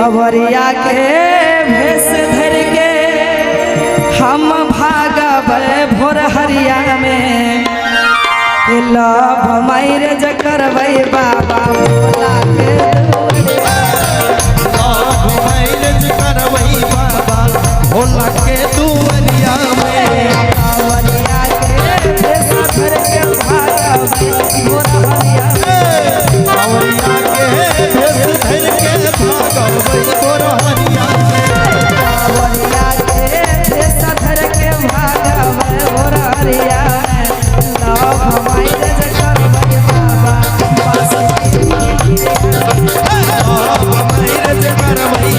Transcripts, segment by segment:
खबरिया के भेष धर के हम भागब भोर हरिया में लभ मैरेज करबै बाबा भोला के लव मैरेज करबै बाबा भोला के दुआरिया में खबरिया के भेष धर के भागब भोर हरिया खबरिया के भेष धर के भागबै भोर हरिया खबरिया के भेष धर के भागब भोर हरिया लभ मैरेज करबै बाबा मैरेज करबै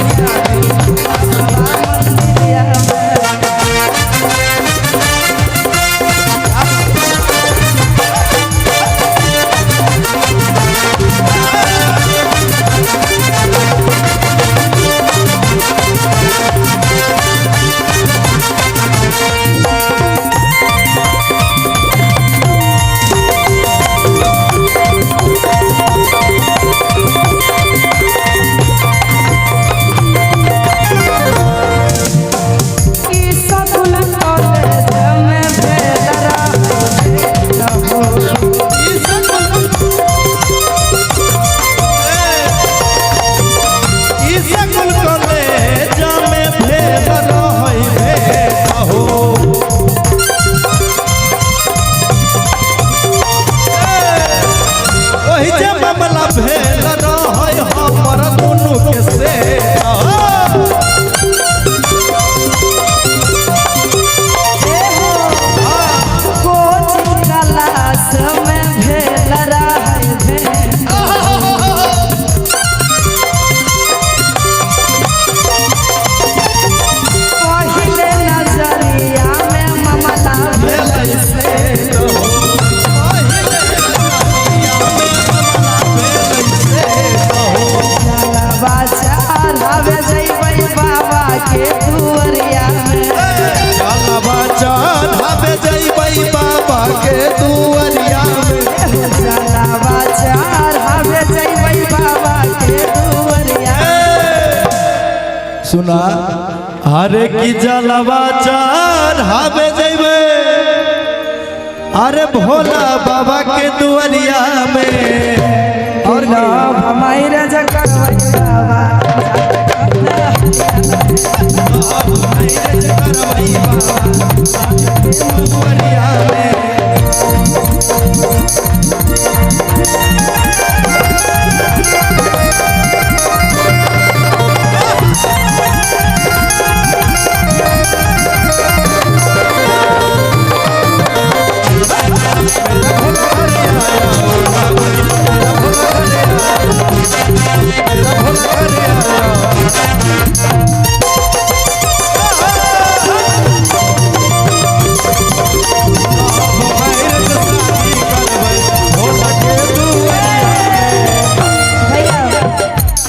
सुना अरे की जलवा चढ़ावे जइबे अरे भोला बाबा के दुआरिया में और लभ मैरेज करबै बाबा मैरेज करबै बाबा दुआरिया में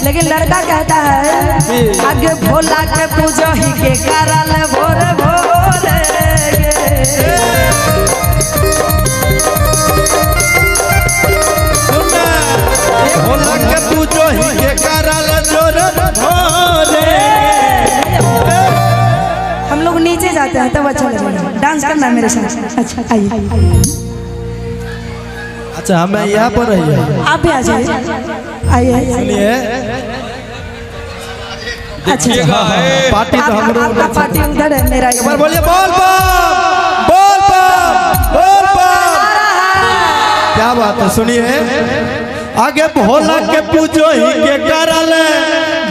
लेकिन लड़का कहता है आगे भोला के पूजो ही के करल भोर भोर भोला के पूजो ही के करल जोर भोरे। हम लोग नीचे जाते हैं तब अच्छा लगेगा। डांस करना मेरे साथ। अच्छा आइए। अच्छा हमें यहाँ पर रहिए, आप भी आ जाइए। आइए सुनिए। अच्छा पार्टी तो हम लोग आपका पार्टी उधर है, मेरा एक बार बोलिए बोल बम बोल बम बोल बम। क्या बात है, सुनिए। आगे भोला के पूजो ही के करल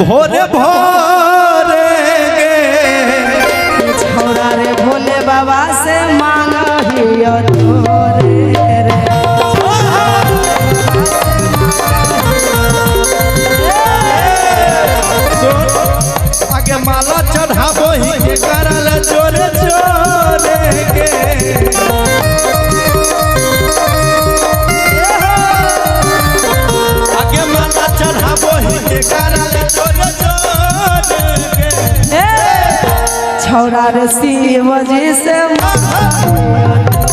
भोरे भोरे गे छोरा रे भोले बाबा से मांगा हियो तोरे रे। आगे माला चढ़ाबो ही के करल जोरे जोरे गे। आगे माला चढ़ाबो ही के करल जोरे जोरे गे। छोरा रे शिव जी से मांगा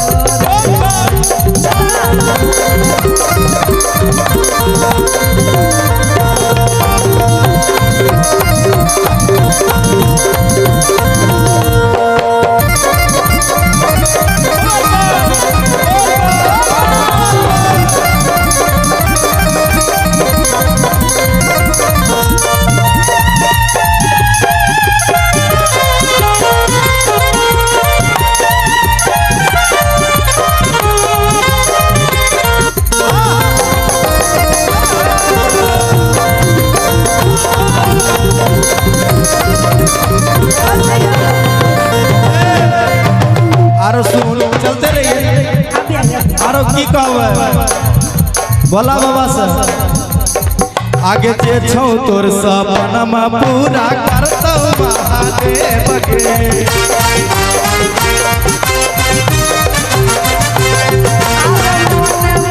आरो की कहबै बोला बाबा से आगे जे छौ तोर सपनमा पूरा करतौ महादेव के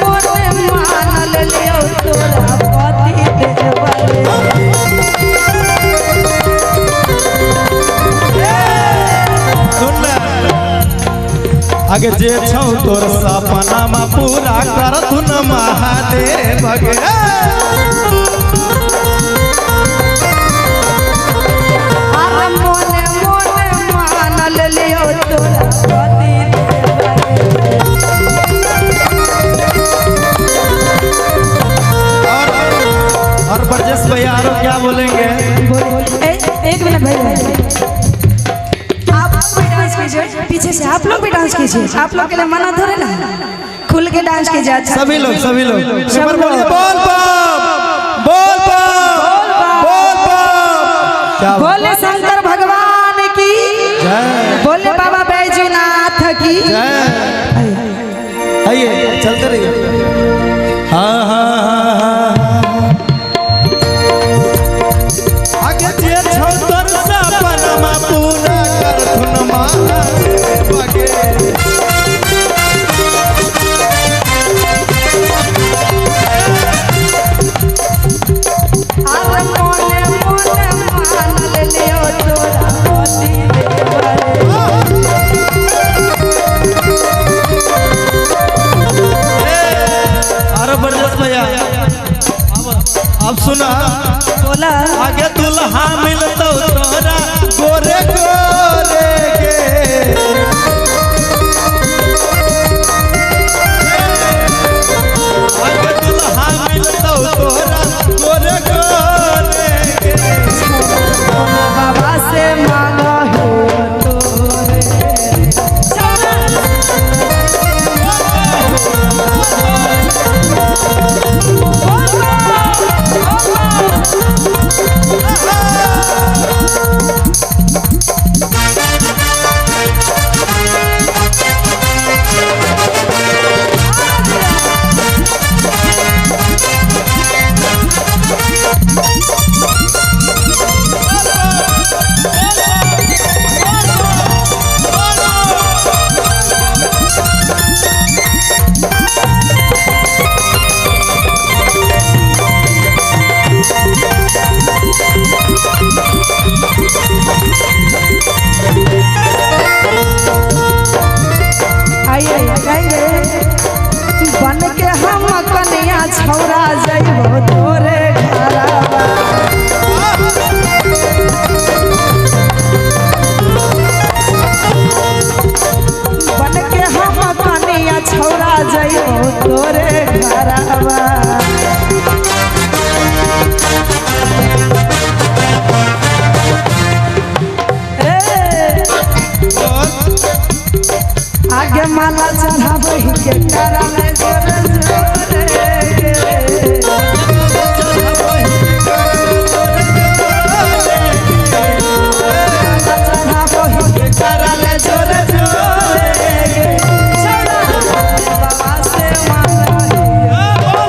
मानल लियो तोरा पति देवरे आगे जे छौ तोर सपनामा पूरा करथुन महादेव गे अरे मोने मोने मानल लियो तोरा पति और ब्रजेश भैया आरो क्या बोलेंगे एक मिनट भैया पीछे से आप लोग भी डांस कीजिए आप लोग के लिए मना थोड़े ना खुल के डांस कीजिए अच्छा सभी लोग बोलिए बोल बम बोले शंकर भगवान की बोले बाबा बैजूनाथ की आइए चलते रहिए हाँ हाँ आगे जे छौ तोर सपनमा पूरा करथुन महादेव गे अरे मोने मोने मानल लियो तोरा पति अरे ब्रजेश भैया अब सुना बोला आगे दुल्हा मिलतौ तोरा गोरे गोरे के आगे दुल्हा मिलतौ तोरा गोरे गोरे के बाबा से मांगा हो तोरे बन के हम कन्या छौरा जइबो तोरे घरवा बन के हम कन्या छौरा जइबो तोरे घरवा आगे माला चढ़ाबै के करले जोरे जोरे चढ़ाबै के करले जोरे जोरे बाबा से मांगा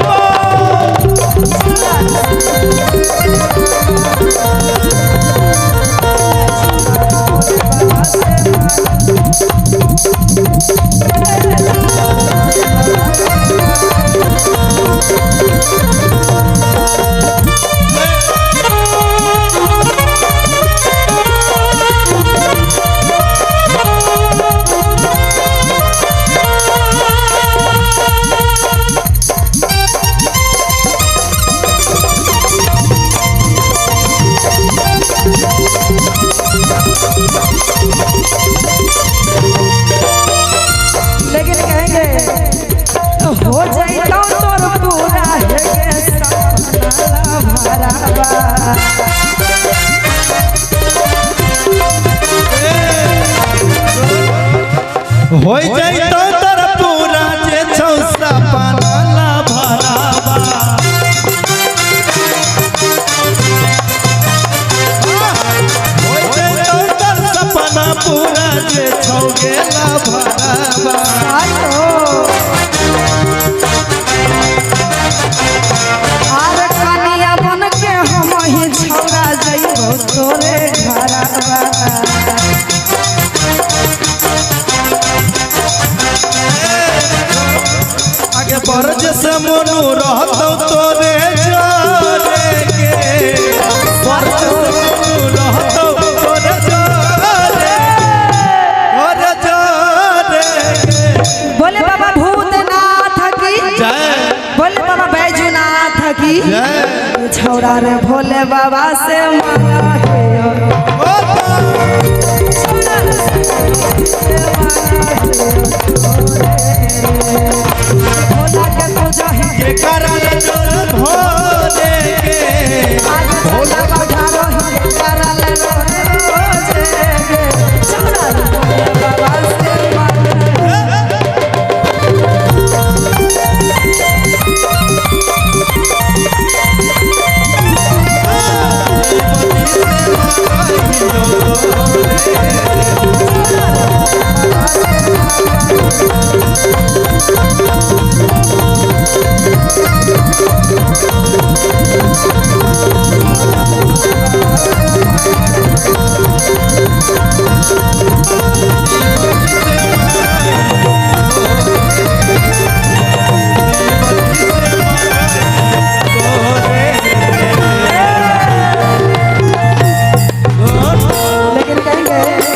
जी जय छौरा रे भोले बाबा से मांगा है बोल